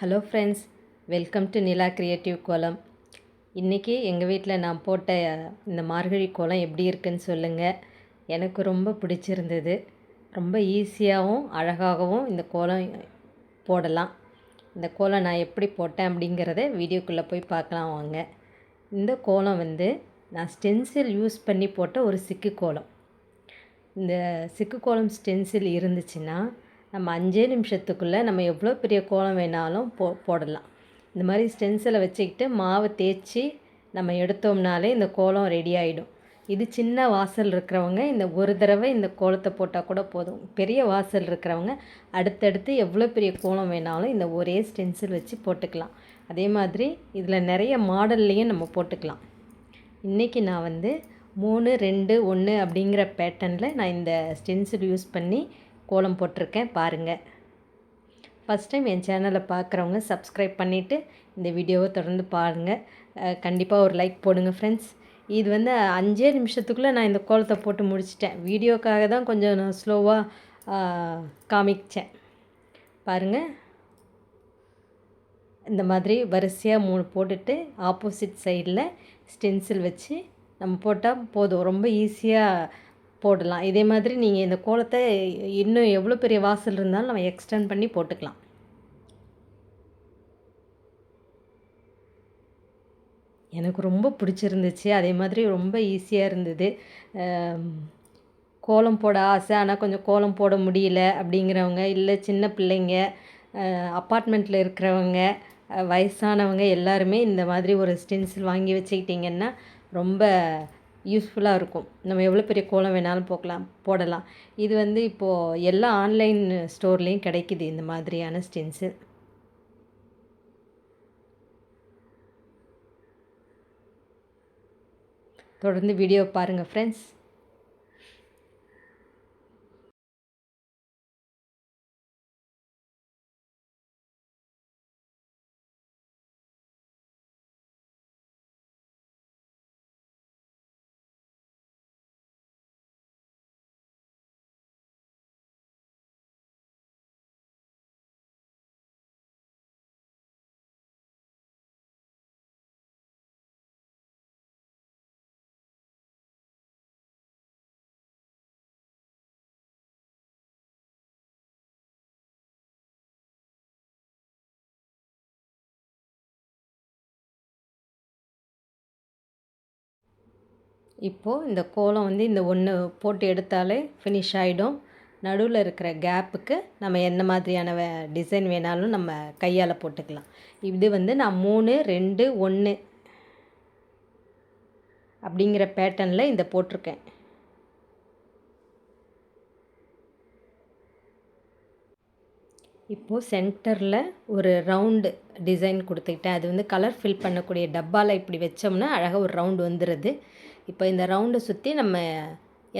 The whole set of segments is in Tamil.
Hello friends, welcome to Nila creative கோலம். இன்றைக்கி எங்கள் வீட்டில் நான் போட்ட இந்த மார்கழி கோலம் எப்படி இருக்குன்னு சொல்லுங்கள். எனக்கு ரொம்ப பிடிச்சிருந்தது. ரொம்ப ஈஸியாகவும் அழகாகவும் இந்த கோலம் போடலாம். இந்த கோலம் நான் எப்படி போட்டேன் அப்படிங்கிறத வீடியோக்குள்ளே போய் பார்க்கலாம் வாங்க. இந்த கோலம் நான் ஸ்டென்சில் யூஸ் பண்ணி போட்ட ஒரு சிக்கு கோலம். இந்த சிக்கு கோலம் ஸ்டென்சில் இருந்துச்சுன்னா நம்ம 5 நிமிஷத்துக்குள்ளே நம்ம எவ்வளோ பெரிய கோலம் வேணாலும் போடலாம். இந்த மாதிரி ஸ்டென்சிலை வச்சுக்கிட்டு மாவு தேய்ச்சி நம்ம எடுத்தோம்னாலே இந்த கோலம் ரெடி ஆகிடும். இது சின்ன வாசல் இருக்கிறவங்க இந்த ஒரு தடவை இந்த கோலத்தை போட்டால் கூட போதும். பெரிய வாசல் இருக்கிறவங்க அடுத்தடுத்து எவ்வளோ பெரிய கோலம் வேணாலும் இந்த ஒரே ஸ்டென்சில் வச்சு போட்டுக்கலாம். அதே மாதிரி இதில் நிறைய மாடல்லையும் நம்ம போட்டுக்கலாம். இன்றைக்கி நான் 3, 2, 1 அப்படிங்கிற பேட்டர்னில் நான் இந்த ஸ்டென்சில் யூஸ் பண்ணி கோலம் போட்டிருக்கேன் பாருங்கள். ஃபஸ்ட் டைம் என் சேனலை பார்க்குறவங்க சப்ஸ்கிரைப் பண்ணிவிட்டு இந்த வீடியோவை தொடர்ந்து பாருங்கள். கண்டிப்பாக ஒரு லைக் போடுங்க ஃப்ரெண்ட்ஸ். இது 5 நிமிஷத்துக்குள்ளே நான் இந்த கோலத்தை போட்டு முடிச்சிட்டேன். வீடியோக்காக தான் கொஞ்சம் நான் ஸ்லோவாக காமிச்சேன். பாருங்கள், இந்த மாதிரி வரிசையாக 3 போட்டுட்டு ஆப்போசிட் சைடில் ஸ்டென்சில் வச்சு நம்ம போட்டால் போதும். ரொம்ப ஈஸியாக போடலாம். இதே மாதிரி நீங்கள் இந்த கோலத்தை இன்னும் எவ்வளோ பெரிய வாசல் இருந்தாலும் நம்ம எக்ஸ்டெண்ட் பண்ணி போட்டுக்கலாம். எனக்கு ரொம்ப பிடிச்சிருந்துச்சு. அதே மாதிரி ரொம்ப ஈஸியாக இருந்தது. கோலம் போட ஆசை, ஆனால் கொஞ்சம் கோலம் போட முடியல அப்படிங்கிறவங்க, இல்லை சின்ன பிள்ளைங்க, அப்பார்ட்மெண்ட்டில் இருக்கிறவங்க, வயசானவங்க எல்லாருமே இந்த மாதிரி ஒரு ஸ்டென்சில் வாங்கி வச்சுக்கிட்டிங்கன்னா ரொம்ப யூஸ்ஃபுல்லாக இருக்கும். நம்ம எவ்வளோ பெரிய கோலம் வேணாலும் போடலாம். இது இப்போது எல்லா ஆன்லைன் ஸ்டோர்லேயும் கிடைக்கிது இந்த மாதிரியான ஸ்டென்சில். தொடர்ந்து வீடியோ பாருங்கள் ஃப்ரெண்ட்ஸ். இப்போது இந்த கோலம் இந்த ஒன்று போட்டு எடுத்தாலே ஃபினிஷ் ஆகிடும். நடுவில் இருக்கிற கேப்புக்கு நம்ம என்ன மாதிரியான டிசைன் வேணாலும் நம்ம கையால் போட்டுக்கலாம். இது நான் 3, 2, 1 அப்படிங்கிற பேட்டர்னில் இந்த போட்டிருக்கேன். இப்போது சென்டரில் ஒரு ரவுண்டு டிசைன் கொடுத்துக்கிட்டேன். அது கலர் ஃபில் பண்ணக்கூடிய டப்பாவில் இப்படி வச்சோம்னா அழகாக ஒரு ரவுண்டு வந்துடுது. இப்போ இந்த ரவுண்டை சுற்றி நம்ம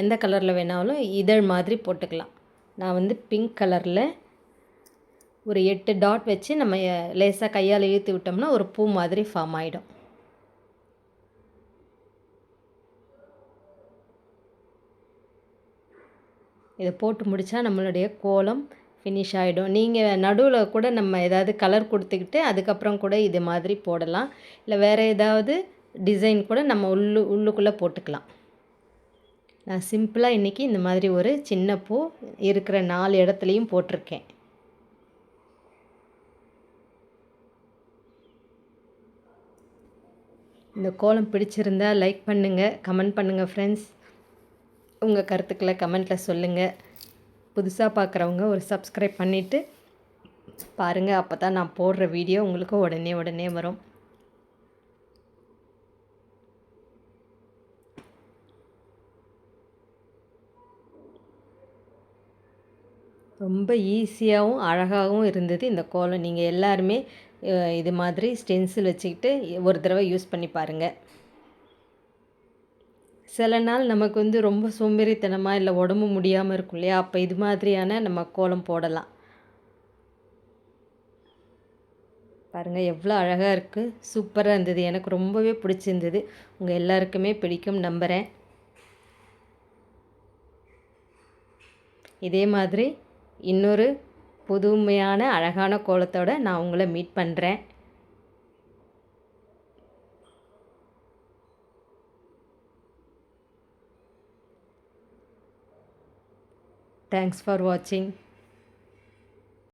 எந்த கலரில் வேணாலும் இதழ் மாதிரி போட்டுக்கலாம். நான் பிங்க் கலரில் ஒரு 8 டாட் வச்சு நம்ம லேசாக கையால் இழுத்து விட்டோம்னா ஒரு பூ மாதிரி ஃபார்ம் ஆகிடும். இதை போட்டு முடித்தா நம்மளுடைய கோலம் ஃபினிஷ் ஆகிடும். நீங்கள் நடுவில் கூட நம்ம ஏதாவது கலர் கொடுத்துக்கிட்டு அதுக்கப்புறம் கூட இது மாதிரி போடலாம். இல்லை வேறு ஏதாவது டிசைன் கூட நம்ம உள்ளுக்குள்ளே போட்டுக்கலாம். நான் சிம்பிளாக இன்றைக்கி இந்த மாதிரி ஒரு சின்ன பூ இருக்கிற 4 இடத்துலையும் போட்டிருக்கேன். இந்த கோலம் பிடிச்சிருந்தால் லைக் பண்ணுங்கள், கமெண்ட் பண்ணுங்கள் ஃப்ரெண்ட்ஸ். உங்கள் கருத்துக்களை கமெண்ட்டில் சொல்லுங்கள். புதுசாக பார்க்குறவங்க ஒரு சப்ஸ்கிரைப் பண்ணிவிட்டு பாருங்கள். அப்போ தான் நான் போடுற வீடியோ உங்களுக்கு உடனே வரும். ரொம்ப ஈஸியாகவும் அழகாகவும் இருந்தது இந்த கோலம். நீங்கள் எல்லாருமே இது மாதிரி ஸ்டென்சில் வச்சுக்கிட்டு ஒரு தடவை யூஸ் பண்ணி பாருங்கள். சில நாள் நமக்கு ரொம்ப சோம்பேறித்தனமாக இல்லை உடம்பு முடியாமல் இருக்கும் இல்லையா, அப்போ இது மாதிரியான நம்ம கோலம் போடலாம். பாருங்கள் எவ்வளோ அழகாக இருக்குது, சூப்பராக இருந்தது. எனக்கு ரொம்பவே பிடிச்சிருந்தது. உங்கள் எல்லாருக்குமே பிடிக்கும் நம்புகிறேன். இதே மாதிரி இன்னொரு புதுமையான அழகான கோலத்தோடு நான் உங்களை மீட் பண்ணுறேன். தேங்க்ஸ் ஃபார் வாட்சிங்.